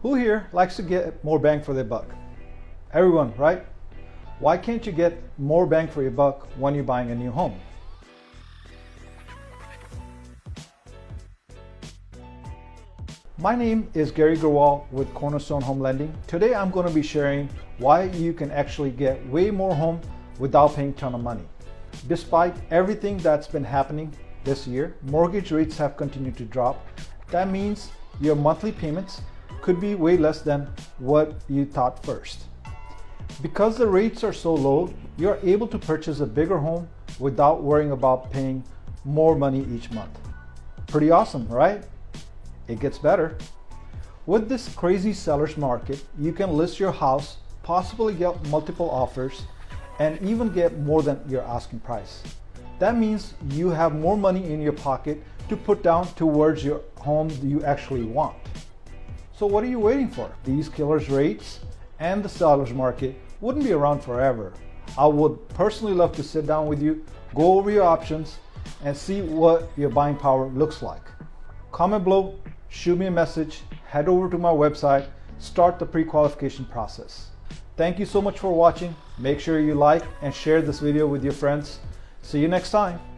Who here likes to get more bang for their buck? Everyone, right? Why can't you get more bang for your buck when you're buying a new home? My name is Gary Garwal with Cornerstone Home Lending. Today I'm going to be sharing why you can actually get way more home without paying a ton of money. Despite everything that's been happening this year, mortgage rates have continued to drop. That means your monthly payments could be way less than what you thought first. Because the rates are so low, you're able to purchase a bigger home without worrying about paying more money each month. Pretty awesome, right? It gets better. With this crazy seller's market, you can list your house, possibly get multiple offers, and even get more than your asking price. That means you have more money in your pocket to put down towards your home you actually want. So what are you waiting for? These killer's rates and the seller's market wouldn't be around forever. I would personally love to sit down with you, go over your options, and see what your buying power looks like. Comment below, shoot me a message, head over to my website, start the pre-qualification process. Thank you so much for watching. Make sure you like and share this video with your friends. See you next time.